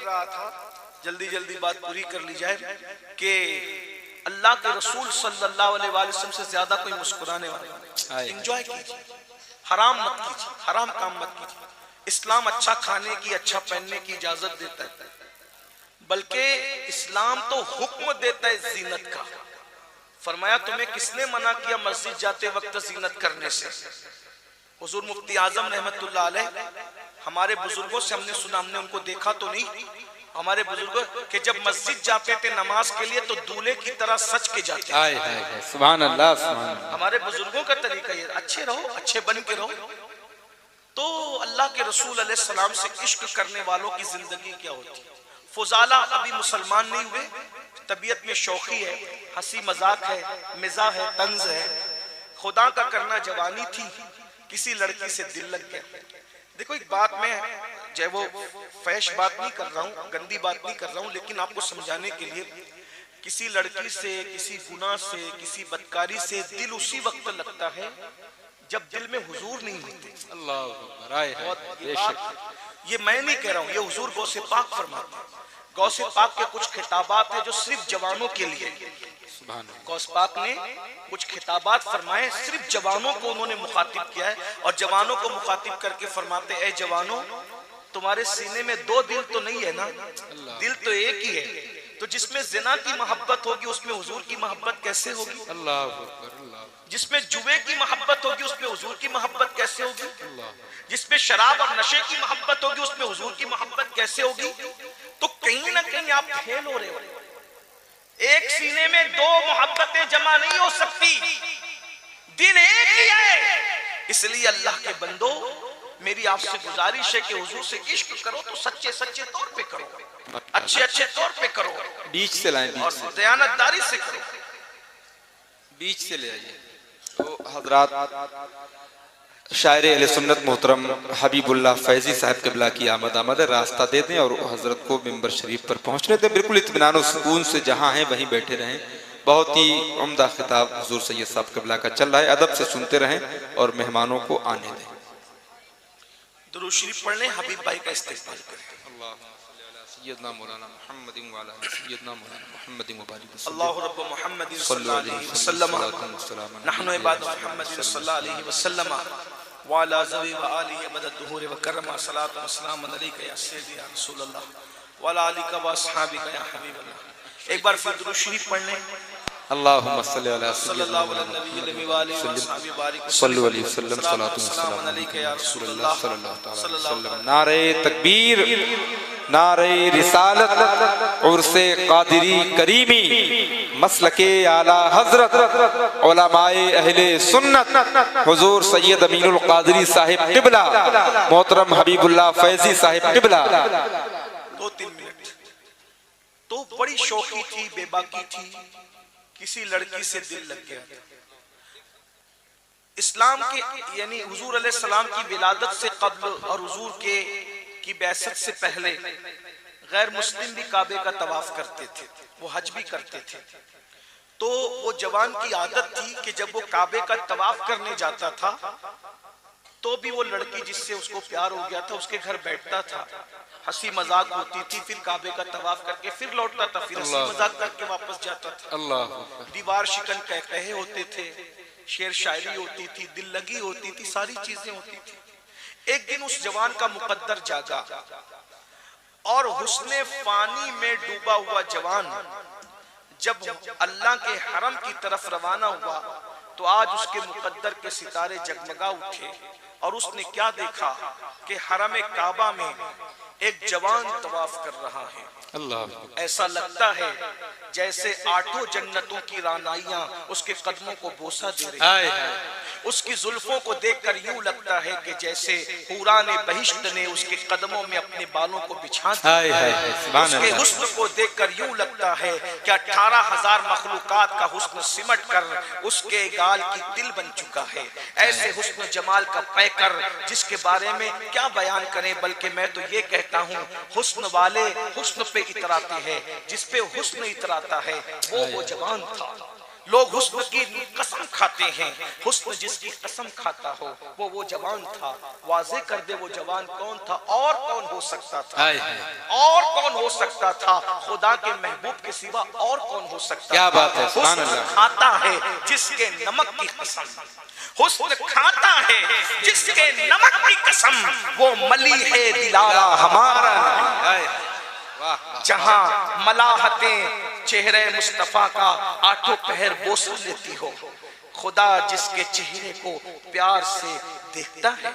रहा था, जल्दी जल्दी बात पूरी कर ली जाए, कि अल्लाह के रसूल सल्लल्लाहु अलैहि वसल्लम से ज्यादा कोई मुस्कुराने वाला नहीं। एंजॉय कीजिए, हराम मत कीजिए, हराम काम मत कीजिए। इस्लाम अच्छा खाने की, अच्छा पहनने की इजाजत देता है, बल्कि इस्लाम तो हुक्म देता है जीनत का। फरमाया तुम्हें किसने मना किया मस्जिद जाते वक्त जीनत करने से? हुजूर मुफ्ती आजम रहमतुल्लाह अलैह, हमारे बुजुर्गों से हमने सुना, हमने उनको देखा तो नहीं, हमारे बुजुर्गों कि जब मस्जिद जाते थे नमाज के लिए तो दूल्हे की तरह सच के जाते थे। सुभान अल्लाह, सुभान अल्लाह। हमारे बुजुर्गों का तरीका ये, अच्छे रहो, अच्छे बन के रहो। तो अल्लाह के रसूल अलैहि सलाम से इश्क करने वालों की जिंदगी क्या होती है? फुजाला अभी मुसलमान नहीं हुए, तबीयत में शौकी है, हंसी मजाक है, मिजाज है, तंज है, खुदा का करना जवानी थी, किसी लड़की से दिल लग गया। देखो एक बात में, चाहे वो फैश बात नहीं कर रहा हूँ, गंदी बात नहीं कर रहा हूँ, लेकिन आपको समझाने के लिए, किसी लड़की से, किसी गुनाह से, किसी बदकारी से दिल उसी वक्त लगता है जब दिल में हुजूर नहीं होते। अल्लाह, ये मैं नहीं कह रहा हूँ, ये हुजूर गौसे पाक फरमाते हैं। गौसे पाक के कुछ खिताबात है जो सिर्फ जवानों के लिए, गौस पाक ने कुछ खिताबात फरमाए, सिर्फ जवानों को उन्होंने मुखातिब किया है, और जवानों को मुखातिब करके फरमाते ऐ जवानों, तुम्हारे सीने में दो दिल तो नहीं है ना, दिल तो एक ही है, तो जिसमें जिना की मोहब्बत होगी उसमें हुजूर की मोहब्बत कैसे होगी? अल्लाह। जिसमें जुए की मोहब्बत होगी उसमें हुजूर की मोहब्बत कैसे होगी? जिसमें शराब और नशे की मोहब्बत होगी उसमें हुजूर की मोहब्बत कैसे होगी? तो कहीं ना कहीं आप फेल हो रहे हो। एक सीने में दो मोहब्बतें जमा नहीं हो सकती, दिल एक ही है। इसलिए अल्लाह के बंदो, मेरी आपसे गुजारिश है कि हुजूर से इश्क करो तो सच्चे सच्चे तौर पे करो, अच्छे अच्छे तौर पे करो, बीच से लाएं, और दयानतदारी से करो, बीच से ले आइए। तो हजरात, शायर अहले सुन्नत मोहतरम हबीबुल्लाह फैजी साहब क़िबला की आमद है, रास्ता दे दें और हजरत को मिंबर शरीफ पर पहुंचने दें। बिल्कुल इत्मीनान और सुकून से जहां हैं वहीं बैठे रहें। बहुत ही उम्दा खिताब हुजूर सैयद साहब क़िबला का चल रहा है, अदब से सुनते रहें और मेहमानों को आने दें। दुरूद शरीफ पढ़ लें, हबीब भाई का इस्तेमाल करें। सय्यदना मौलाना मुहम्मद व अला सय्यदना मौलाना मुहम्मद व बारिक अल्लाहु रब्ब मुहम्मद सल्लल्लाहु अलैहि वसल्लम नहनु इबाद मुहम्मद सल्लल्लाहु अलैहि वसल्लम व अला ज़वी व आलिहि अबद दुहूर व करम सलात व सलाम अलैका या सय्यदी या रसूल अल्लाह व अला आलिका व अस्हाबिका या हबीब अल्लाह। एक बार फिर दुरूद शरीफ पढ़ लें। अल्लाहुम्मा सल्लि अला सल्लल्लाहु अलैहि व आलिहि सल्लल्लाहु अलैहि वसल्लम सलातु व सलाम अलैका या रसूल अल्लाह सल्लल्लाहु अलैहि वसल्लम। नारे तकबीर, नारे रिसालत, उर्से कादिरी करीमी, मसलके आला हजरत, उलमाए अहले सुन्नत, हुजूर सैयद अमीनुल कादरी साहिब क़िबला, मोहतरम हबीबुल्लाह फैजी साहिब क़िबला। 2-3 मिनट। तो बड़ी शौकी थी, बेबाकी थी, किसी लड़की से दिल लग गया। इस्लाम के यानी हुजूर अलैहि सलाम की विलादत से कब्ल और हुजूर के की बैसत से पहले गैर मुस्लिम भी काबे का तवाफ करते थे, वो हज भी करते थे। तो वो जवान की आदत थी कि जब वो काबे का तवाफ करने जाता था तो भी वो लड़की जिससे उसको प्यार हो गया था उसके घर बैठता था, हंसी मजाक होती थी, फिर काबे का तवाफ करके फिर लौटता था, फिर हंसी मजाक करके वापस जाता था। अल्लाह। दीवार शिकन कहे होते थे, शेर शायरी होती थी, दिल लगी होती थी, सारी चीजें होती थी। एक दिन उस जवान का मुकद्दर जागा और हुस्ने फानी में डूबा हुआ जवान जब अल्लाह के हरम की तरफ रवाना हुआ तो आज उसके मुकद्दर के सितारे जगमगा उठे और उसने क्या देखा कि हरम काबा में एक जवान तवाफ कर रहा है। अल्लाह। ऐसा लगता है जैसे 8 जन्नतों की रानाइयां उसके कदमों को बोसा दे रही है। उसकी जुल्फों को देखकर यूं लगता है कि जैसे हुराने बहिश्त ने उसके कदमों में अपने बालों को बिछा दिया। उसके हुस्न को देखकर यूं लगता है कि 18,000 मखलूकात का हुस्न सिमट कर उसके गाल की दिल बन चुका है। ऐसे हुस्न जमाल का पैकर जिसके बारे में क्या बयान करें, बल्कि मैं तो ये कहता हूँ हुस्न वाले हुस्न पे इतराते हैं, जिस पे हुस्न इतराता है वो जवान था। लोग हुस्न की कसम खाते हैं, हुस्न जिसकी कसम खाता हो वो जवान था। वाज़े कर दे वो जवान कौन था, और कौन हो सकता था, और कौन हो सकता था, खुदा के महबूब के सिवा और कौन हो सकता था। क्या बात है, सुभान हुस्न अल्लाह। खाता है जिसके नमक की कसम, हुस्न खाता है जिसके नमक की कसम, वो मली है दिलारा हमारा। जहां मलाहतें चेहरे मुस्तफा का आठों पहर बोस लेती हो, खुदा जिसके चेहरे को प्यार से देखता है।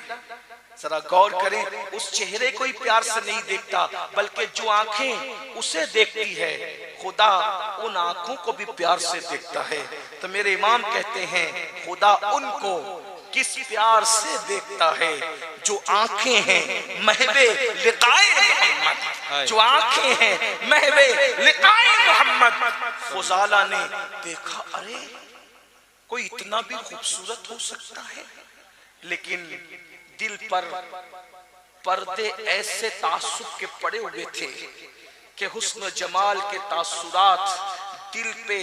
जरा गौर करें, उस चेहरे को ही प्यार से नहीं देखता, बल्कि जो आंखें उसे देखती है, खुदा उन आंखों को भी प्यार से देखता है। तो मेरे इमाम कहते हैं, खुदा उनको किस प्यार से देखता है जो आंखें हैं महवे लिकाए मोहम्मद, जो आंखें हैं महवे लिकाए मोहम्मद। फुजाला ने देखा, अरे कोई इतना भी खूबसूरत हो सकता है, लेकिन दिल पर पर्दे ऐसे तासुब के पड़े हुए थे कि हुस्न जमाल के तासुरात दिल पे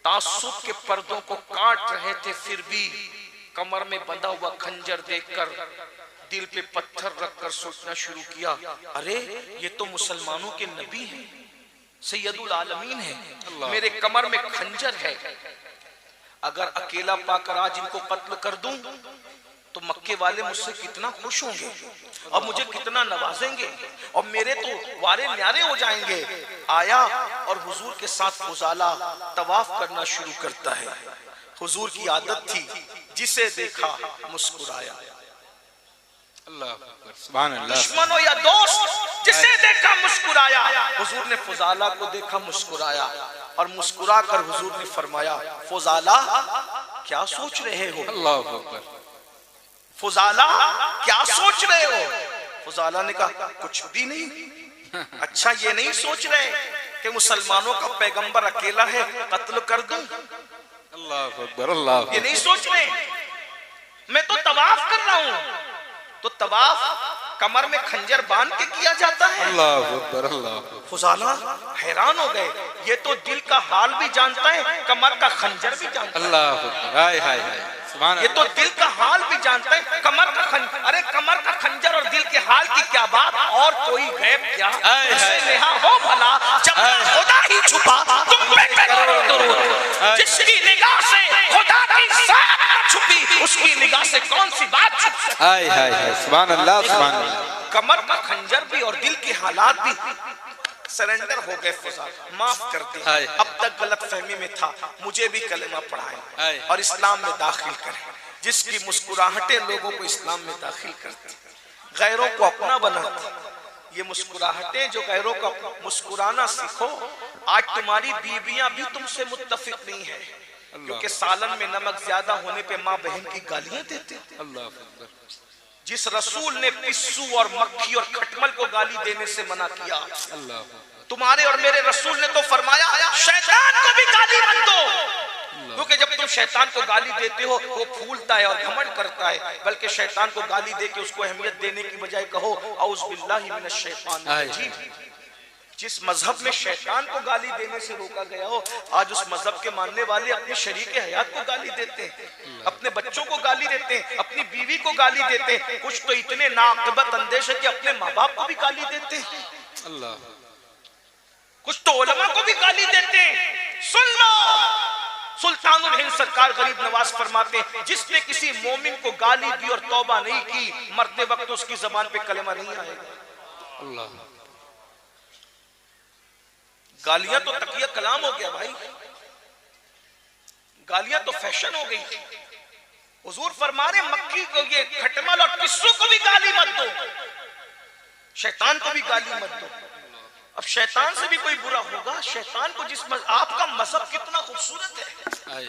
तासुब के पर्दों को काट रहे थे। फिर भी कमर में बंधा हुआ खंजर देखकर दिल पे पत्थर रखकर सोचना शुरू किया, अरे ये तो मुसलमानों के नबी हैं, सैयदुल आलमीन हैं, मेरे कमर में खंजर है। अगर अकेला पाकर आज इनको कत्ल कर दूं तो मक्के वाले मुझसे कितना खुश होंगे और मुझे कितना नवाजेंगे और मेरे तो वारे न्यारे हो जाएंगे। आया और हुजूर के साथ फुजाला तवाफ करना शुरू करता है। हुजूर की आदत थी, जिसे देखा मुस्कुराया। दुश्मन हो या दोस्त, जिसे देखा मुस्कुराया। हुजूर ने फुजाला को देखा, मुस्कुराया, और मुस्कुरा कर हुजूर ने फरमाया, फुजाला क्या सोच रहे हो? अल्लाह अकबर। फुजाला क्या सोच रहे हो? फुजाला ने कहा, कुछ भी नहीं। अच्छा, ये नहीं सोच रहे कि मुसलमानों का पैगंबर अकेला है, कत्ल कर दूं? अल्लाह अकबर, अल्लाह। ये नहीं सोच रहे, मैं तो तवाफ कर रहा हूं। तो तवाफ कमर में खंजर बांध के किया जाता है। अल्लाह अकबर, अल्लाह। फुजाला हैरान हो गए, ये तो दिल का हाल भी जानता है, कमर का खंजर भी जानता है। अल्लाह अकबर, हाय हाय हाय, ये तो दिल का हाल भी जानता है, कमर का खंजर। अरे कमर का खंजर और दिल के हाल की क्या बात, और कोई गैब क्या? नेहा हो भला जब खुदा ही छुपा तुम पे करो दुरूद। जिसकी निगाह से खुदा की जात छुपी, उसकी निगाह से कौन सी बात छुप सकती? हाय हाय हाय, सुभान अल्लाह, सुभान अल्लाह। कमर का खंजर भी और दिल के हालात भी सरेंडर हो गए। फुजाला माफ कर दे, अब तक गलत फहमी में था, मुझे भी कलेमा पढ़ाएं और इस्लाम में दाखिल करें। जिसकी मुस्कुराहटें लोगों को इस्लाम में दाखिल करती, गैरों को अपना बनाती। ये मुस्कुराहटें जो गैरों का मुस्कुराना सीखो। आज तुम्हारी बीवियां भी तुमसे मुत्तफिक नहीं है, क्योंकि सालन में नमक ज्यादा होने पे माँ बहन की गालियां देते। अल्लाह। जिस रसूल ने पिस्सू और मक्खी और खटमल को गाली देने से मना किया, अल्लाह, तुम्हारे और मेरे रसूल ने तो फरमाया शैतान को भी गाली मत दो, क्योंकि जब तुम शैतान को गाली देते हो वो फूलता है और घमंड करता है। बल्कि शैतान को गाली दे के उसको अहमियत देने की बजाय कहो औज़ बिल्लाहि मिनश शैतानिर रजीम। जिस मजहब में शैतान को गाली देने से रोका गया हो, आज उस मजहब के मानने वाले अपने शरीक हयात को गाली देते हैं, अपने बच्चों को गाली देते हैं, अपनी बीवी को गाली देते हैं। कुछ तो इतने नाक़िबत अंदेश है कि अपने माँ बाप को भी गाली देते हैं। अल्लाह। कुछ तो उलमा को भी गाली देते हैं। सुन लो, सुल्तानुल हिंद सरकार गरीब नवाज फरमाते हैं, जिसने किसी मोमिन को गाली दी और तौबा नहीं की, मरते वक्त उसकी जबान पे कलमा नहीं आएगा। अल्लाह। गालियां तो तकिया कलाम हो गया भाई, गालियां तो फैशन हो गई। हुजूर फरमा रहे मक्खी को, ये खटमल और पिस्सू को भी गाली मत दो, शैतान को भी गाली मत दो। अब शैतान से भी कोई बुरा होगा? शैतान को जिस आपका मजहब कितना खूबसूरत है,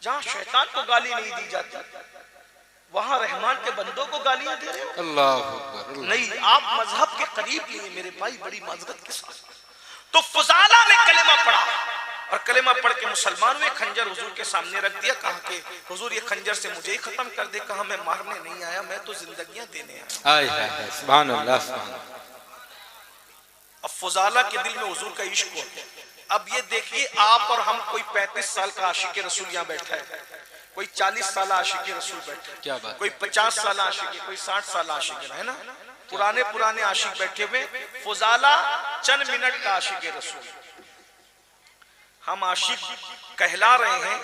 जहां शैतान को गाली नहीं दी जाती, वहां रहमान के बंदों को गालियां दे रहे हो। अल्लाह। नहीं, आप मजहब के करीब नहीं मेरे भाई, बड़ी माजरत के साथ। तो फुजाला ने कलेमा पढ़ा और कलेमा पढ़ के मुसलमान हुए। खंजर हुजूर के सामने रख दिया, कहा कि हुजूर ये खंजर से मुझे ही खत्म कर दे। कहा मैं मारने नहीं आया, मैं तो जिंदगियां देने आया। सुभान अल्लाह, सुभान अल्लाह। अब फुजाला के दिल में हुजूर का इश्क हो गया। अब ये देखिए, आप और हम, कोई 35 साल का आशिक रसूल यहाँ बैठा है, कोई 40 साल आशिक रसूल बैठा है, क्या बात, कोई 50 साल आशिक, कोई 60 साल आशिक है ना, पुराने पुराने आशिक बैठे हुए। फुजाला चंद मिनट का आशिक रसूल, हम आशिक कहला रहे हैं,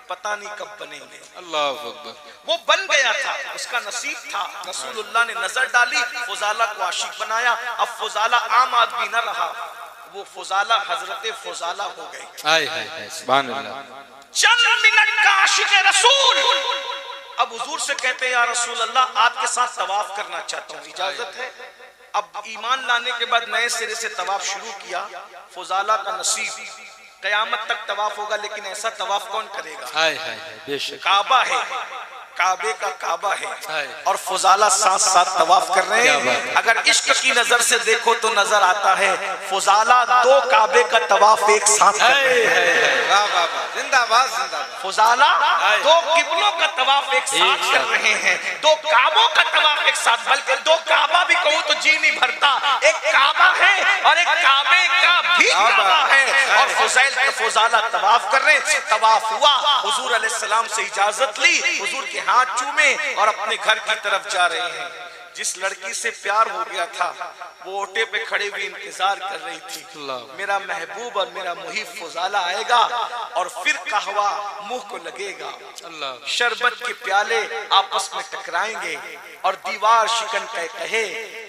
पता नहीं कब बनेंगे। अल्लाह अकबर। वो बन गया था, उसका नसीब था, रसूलुल्लाह ने नजर डाली, फुजाला को आशिक बनाया। अब फुजाला आम आदमी न रहा, वो फुजाला हजरत फुजाला हो गए। हाय हाय हाय, सुभान अल्लाह। चंद मिनट का आशिक रसूल। अब हुजूर से कहते हैं, या रसूल अल्लाह, आपके साथ तवाफ करना चाहता हूँ, इजाजत है? अब ईमान लाने के बाद नए सिरे से तवाफ शुरू किया। फुजाला का नसीब, कयामत तक तवाफ होगा, लेकिन ऐसा तवाफ कौन करेगा? हाय हाय हाय, बेशक। काबा है, काबे का काबा है, और फुजाला साथ साथ तवाफ कर रहे हैं। अगर इश्क की नजर से देखो तो नजर आता है फुजाला 2 काबे का तवाफ एक साथ कर रहे हैं। वाह वाह वाह, जिंदाबाद जिंदाबाद। फुजाला 2 किबलों का तवाफ एक साथ कर रहे हैं, 2 काबों का तवाफ एक साथ, बल्कि 2 काबा भी कहूँ तो जी नहीं भरता। एक काबा है और एक काबे का भी काबा है, और फुजाला तवाफ कर रहे हैं। तवाफ हुआ, हुजूर अलैहिस्सलाम से इजाजत ली, हुजूर के हाथ चूमे और अपने घर की तरफ जा रहे हैं। जिस लड़की से प्यार हो गया था, वो ओटे पे खड़े हुए इंतजार कर रही थी, मेरा महबूब और मेरा मुहिब फुजाला आएगा और फिर कहवा मुंह को लगेगा, शरबत के प्याले आपस में टकराएंगे और दीवार शिकन कहे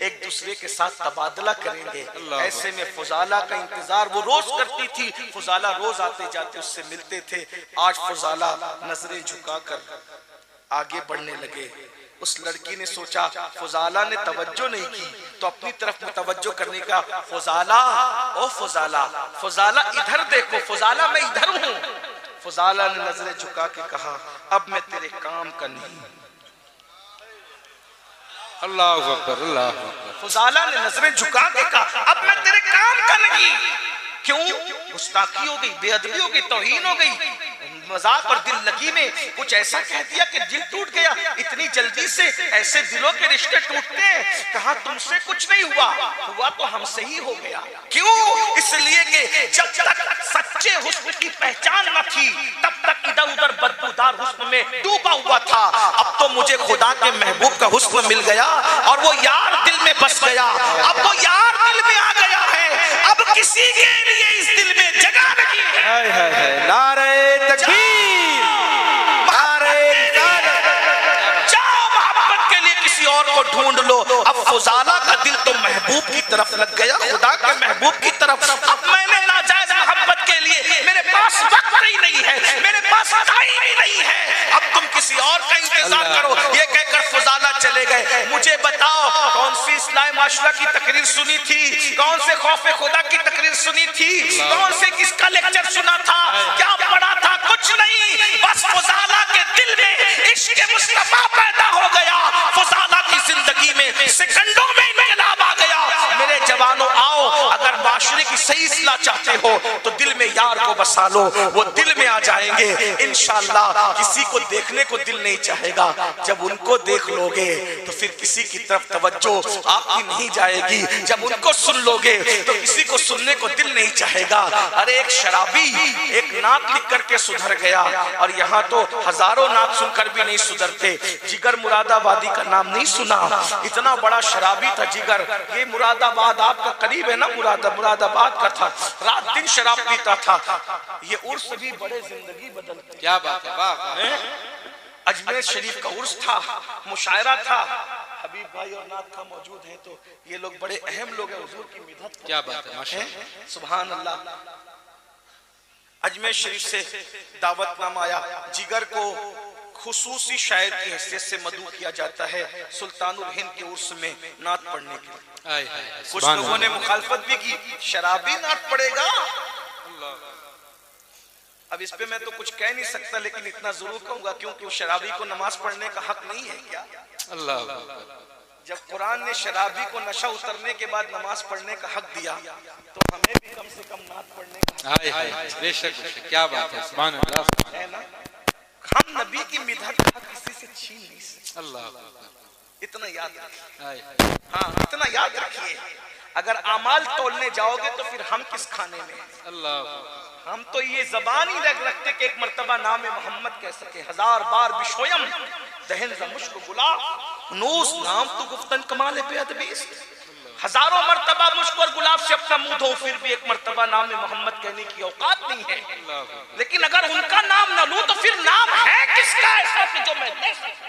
एक दूसरे के साथ तबादला करेंगे। ऐसे में फुजाला का इंतजार वो रोज करती थी, फुजाला रोज आते जाते उससे मिलते थे। आज फुजाला नजरें झुकाकर आगे बढ़ने लगे। उस लड़की ने सोचा, फुजाला ने तवज्जो नहीं की तो अपनी तरफ मुतवज्जो करने का, फुजाला, ओ फुजाला, फुजाला इधर देखो, फुजाला मैं इधर हूँ। फुजाला ने नजरें झुका के कहा, अब मैं तेरे काम का नहीं। अल्लाह अकबर, अल्लाह अकबर। फुजाला ने नजरें झुका के कहा, अब मैं तेरे काम का नहीं। क्यों? गुस्ताखी हो गई, बेअदबी हो गई, तौहीन हो गई, मजाक और दिल लगी में कुछ ऐसा कह दिया कि दिल टूट गया। इतनी जल्दी से ऐसे दिलों के रिश्ते टूटते हैं। कहा तुमसे कुछ नहीं हुआ, हुआ तो हमसे ही हो गया। क्यों? इसलिए कि जब तक सच्चे हुस्न की पहचान न थी, तब तक इधर उधर बदबूदार हुस्न में डूबा हुआ था। अब तो मुझे खुदा के महबूब का हुस्न मिल गया और वो यार दिल में बस गया। अब तो यार दिल में आ गया है, अब किसी के लिए इस दिल में जगह नहीं है। हाय हाय हाय, नारे तकबीर, नारे रिसालत। जाओ मोहब्बत के लिए किसी और को ढूंढ लो। अब फुजाला का दिल तो महबूब की तरफ लग गया, खुदा के महबूब की तरफ। अब मैंने नाजायज मोहब्बत के लिए, मेरे पास वक्त ही नहीं है, मेरे पास टाइम ही नहीं है, अब तुम किसी और का इंतजार करो। ये कहकर फुजाला चले गए। मुझे बताओ, कौन सी इस्लाही माशरा की तकरीर सुनी थी? कौन से खौफे खुदा की तकरीर सुनी थी? कौन से किसका लेक्चर सुना था? क्या पढ़ा था? कुछ नहीं, बस फुजाला के दिल में इश्क मुस्तफा पैदा हो गया। फुजाला की जिंदगी में सेकंडों में इनकलाब आ गया। मेरे जवानों, आओ, अगर माशरे की सही इस्लाह चाहते हो तो दिल में यार को बसा लो, वो दिल में आ जाएंगे इंशाअल्लाह। किसी को देखने को दिल नहीं चाहेगा, जब उनको देख लोगे तो फिर किसी की तरफ तवज्जो आपकी नहीं जाएगी। जब उनको सुन लोगे तो किसी को सुनने को दिल नहीं चाहेगा। अरे एक शराबी एक नात लिख करके सुधर गया, और यहाँ तो हजारों नात सुनकर भी नहीं सुधरते। जिगर मुरादाबादी का नाम नहीं सुना? इतना बड़ा शराबी था जिगर। ये मुरादाबाद आपका करीब है ना, मुरादाबाद का था, रात दिन शराब पीता था। ये उर्स भी बड़े जिंदगी बदलते। क्या बात है, वाह। अजमेर शरीफ का उर्स था, मुशायरा था, हबीब भाई और नाथ का मौजूद है, तो ये लोग बड़े अहम लोग हैं, हुजूर की मिदहत। क्या बात है, माशाअल्लाह, सुभान अल्लाह। अजमेर शरीफ से दावतनामा आया, जिगर को खुसूसी शायर की हैसियत से मदऊ किया जाता है सुल्तानुल हिंद के उर्स में नात पढ़ने के लिए। कुछ लोगों ने मुखालफत भी की, शराबी नात पढ़ेगा। अब इस पे मैं तो कुछ कह नहीं सकता, लेकिन इतना जरूर कहूंगा, क्योंकि उस शराबी को नमाज पढ़ने का हक नहीं है क्या? अल्लाह। जब कुरान ने शराबी को नशा उतरने के बाद नमाज पढ़ने का हक दिया, तो हमें भी कम से कम नात पढ़ने का हक। हाय हाय, बेशक, क्या बात है, सुभान अल्लाह। है ना? हम नबी की मिदहत का किसी से छीन नहीं सकते। अल्लाह। इतना याद रखिए, हाँ इतना याद रखिए। अगर आमाल तोलने जाओगे तो फिर हम किस खाने में? अल्लाह। हम तो ये जबान ही रखते कि एक मर्तबा नाम मोहम्मद कह सके, 1000 बार बिशोयम दहन मुश्क गुलाब नूस नाम तो गुफ्तन कमाल पे अदबीस। हजारों मर्तबा मुश्क और गुलाब से अपना मुंह धो, फिर भी एक मर्तबा नाम मोहम्मद कहने की औकात नहीं है। लेकिन अगर उनका नाम ना लूं तो फिर नाम है किसका ऐसा कि जो मैं नहीं सकता?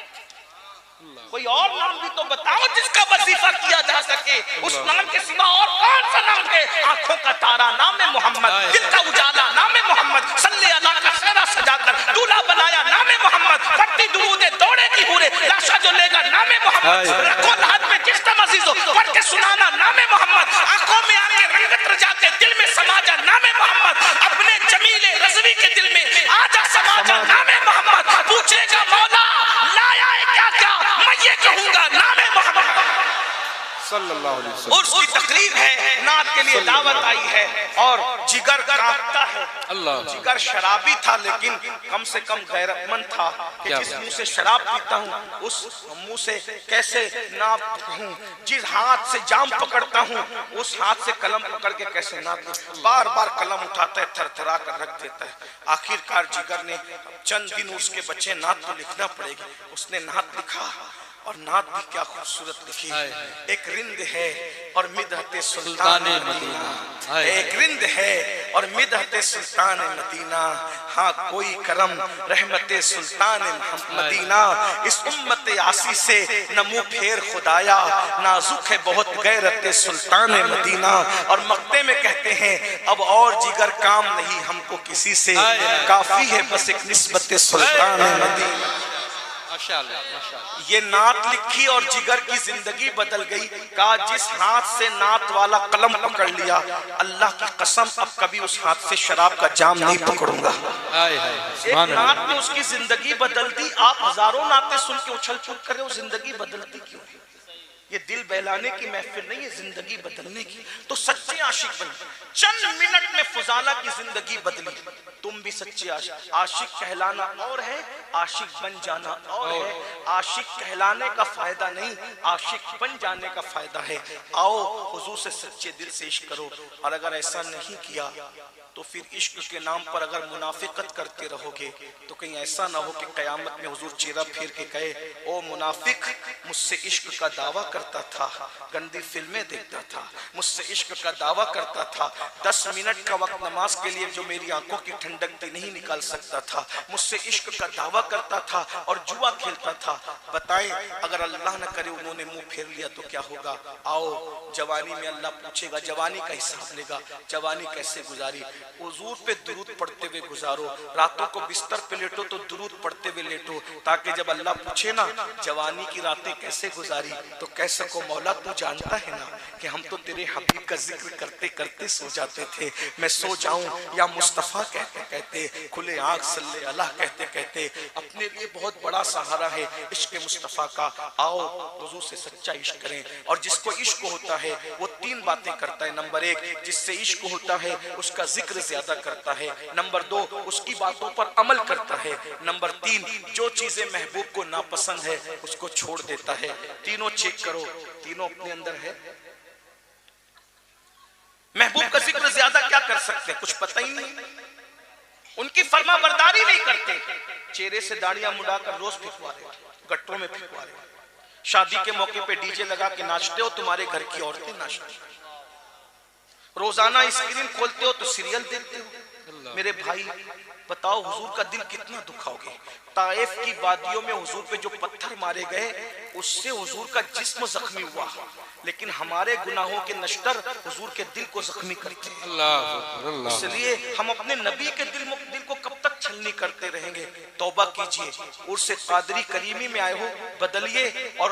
कोई और नाम भी तो बताओ जिसका वजीफा किया जा सके। उस नाम के सिवा और कौन सा नाम है? आंखों का तारा नाम है मोहम्मद, दिल का उजाला नाम है मोहम्मद, सल्ले अल्लाह का सेहरा सजाकर दूल्हा बनाया नाम है मोहम्मद, पट्टी दुरूद दौड़े की हुरे लाशा जो लेगा नाम है मोहम्मद, रखो हाथ में जिस तमजीजो पढ़ के सुनाना नाम है मोहम्मद, आंखों में आके रंगत रजा के दिल में समाजा नाम है मोहम्मद, अपने जमीले रज़वी के दिल में आजा समाजा नाम है मोहम्मद। पूछेगा मौला लाया है क्या क्या, मैं ये कहूंगा नाम है मोहम्मद सल्लल्लाहु अलैहि वसल्लम। और उसकी तकरीर है, नात के लिए दावत आई है और जिगर कांपता है। अल्लाह। जिगर शराबी था लेकिन कम से कम गैरतमंद था कि जिस मुंह से शराब पीता हूँ उस मुंह से कैसे ना कहूँ, जिस हाथ से जाम पकड़ता हूँ उस हाथ से कलम पकड़ के कैसे ना कहूँ। बार बार कलम उठाता है, थरथरा कर रख देता है। आखिरकार जिगर ने चंद दिन उसके बच्चे नात तो लिखना पड़ेगी, उसने नात लिखा और नात भी क्या खूबसूरत लिखी। एक रिंद है और मिदहते सुल्तान मदीना, एक रिंद है और मिदहते सुल्तान मदीना, हाँ कोई करम रहमते सुल्तान मदीना, इस उम्मत आसी से न मुंह फेर खुदाया, नाजुक है बहुत गैरते सुल्तान मदीना। और मक्ते में कहते हैं अब और जिगर काम नहीं हमको किसी से, काफी है बस एक निस्बत सुल्तान मदीना। ये नात लिखी और जिगर की जिंदगी बदल गई। कहा जिस हाथ से नात वाला कलम पकड़ लिया, अल्लाह की कसम अब कभी उस हाथ से शराब का जाम नहीं पकड़ूंगा। एक नात ने उसकी जिंदगी बदल दी। आप हजारों नातें सुन के उछल कूद कर रहे हो, जिंदगी बदलती क्यों? ये दिल बहलाने की महफिल नहीं है, जिंदगी बदलने की। तो सच्चे आशिक बने। चंद मिनट में फुजाला की जिंदगी बदली। तुम भी सच्चे आशिक। आशिक कहलाना और है, आशिक बन जाना और है। आशिक कहलाने का फायदा नहीं, आशिक बन जाने का फायदा है। आओ हुजूर से सच्चे दिल से इश्क करो, और अगर ऐसा नहीं किया तो फिर इश्क के नाम पर अगर मुनाफिकत करते रहोगे तो कहीं ऐसा ना हो कि कयामत में हुजूर चेहरा फेर के कहे ओ मुनाफिक, मुझसे इश्क का दावा करता था, गंदी फिल्में देखता था, मुझसे इश्क का दावा करता था, 10 मिनट का वक्त नमाज के लिए जो मेरी आंखों की ठंडक थी नहीं निकाल सकता था, मुझसे इश्क का दावा करता था और जुआ खेलता था। बताएं अगर अल्लाह न करे उन्होंने मुंह फेर लिया तो क्या होगा? आओ जवानी में अल्लाह पूछेगा, जवानी का हिसाब लेगा, जवानी कैसे गुजारी। हुजूर पे दुरूद पढ़ते हुए गुजारो, रातों को बिस्तर पे लेटो तो दुरूद पढ़ते हुए लेटो, ताकि जब अल्लाह पूछे ना जवानी की रातें कैसे गुजारी तो कह सको मौला तू जानता है ना कि हम तो तेरे हबीब का जिक्र करते करते सो जाते थे। मैं सो जाऊं या मुस्तफा कहते कहते, खुले आंख सल्ले अल्लाह कहते कहते, अपने लिए बहुत बड़ा सहारा है इश्क मुस्तफा का। आओ हुजूर से सच्चा इश्क करें। और जिसको इश्क होता है वो 3 बातें करता है। नंबर 1 जिससे इश्क होता है उसका जिक्र ज्यादा करता है। नंबर 2 उसकी बातों पर अमल करता है। नंबर 3 जो चीजें महबूब को नापसंद है उसको छोड़ देता है। तीनों चेक करो, तीनों अपने अंदर है। महबूब का जिक्र ज्यादा क्या कर सकते हैं, कुछ पता ही नहीं। उनकी फरमाबरदारी नहीं करते, चेहरे से दाढ़ियां मुड़ाकर रोज फिकवा रहे, गट्टों में फिकवा रहे। शादी के मौके पे डीजे लगा के नाचते हो, तुम्हारे घर की औरतें नाचती। रोजाना स्क्रीन खोलते हो तो सीरियल देखते हो। मेरे भाई बताओ हुजूर का दिल कितना दुखाओगे। ताइफ की वादियों में हुजूर पे जो पत्थर मारे गए उससे हुजूर का जिस्म जख्मी हुआ, लेकिन हमारे गुनाहों के नश्तर हुजूर के दिल को जख्मी करते हैं। इसलिए हम अपने नबी के दिल को कब तक छलनी करते रहेंगे? तौबा कीजिए। उर्से कादरी करीमी में आए हो, बदलिए और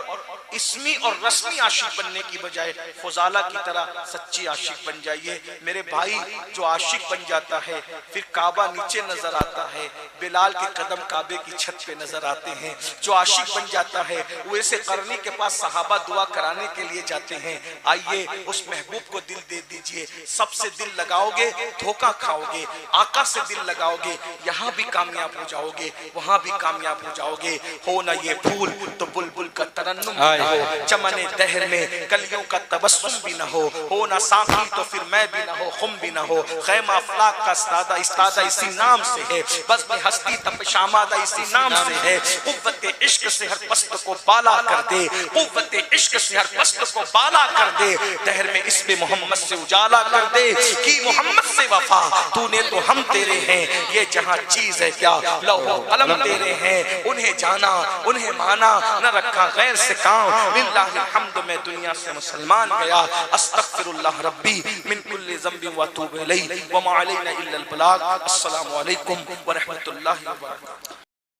इसमी और रस्मी आशिक बनने की बजाय फुजाला की तरह सच्ची आशिक बन जाइए। मेरे भाई जो आशिक बन जाता है फिर काबा नीचे नजर आता है, बिलाल के कदम काबे की छत पे नजर आते हैं। जो आशिक बन जाता है वो ऐसे करनी के पास सहाबा दुआ कराने के लिए जाते हैं। आइए उस महबूब को दिल दे दीजिए। लीजिए, सबसे दिल लगाओगे धोखा खाओगे, आका से दिल लगाओगे यहाँ भी कामयाब हो जाओगे, वहां भी कामयाब हो जाओगे। हो ना ये फूल तो बुलबुल का तरन्नुम भी ना हो, चमने दहर में कलियों का तबस्सुम भी ना हो ना साकी तो फिर मैं भी ना हो, खुम भी ना हो। खैमा अफलाक का इस्तादा इसी नाम से है, बस में हस्ती तपशामादा इसी नाम से है। कुव्वते इश्क से हर पस्त को बाला कर दे, कुव्वते इश्क से हर पस्त को बाला कर दे, दहर में इसमें मोहम्मद से उजाला कर दे। कि मोहम्मद से वफा तूने तो हम तेरे हैं, ये जहां चीज है क्या लौह कलम तेरे हैं। उन्हें जाना उन्हें माना न रखा गैर से काम, लिल्लाहिल हम्द मैं दुनिया से मुसलमान गया। अस्तगफिरुल्लाह रब्बी मिन कुल्लि ज़ंबिन व अतूबु इलैहि व मा अलैना इल्लल बलाग। अस्सलामु अलैकुम व रहमतुल्लाहि व बरकातुहू।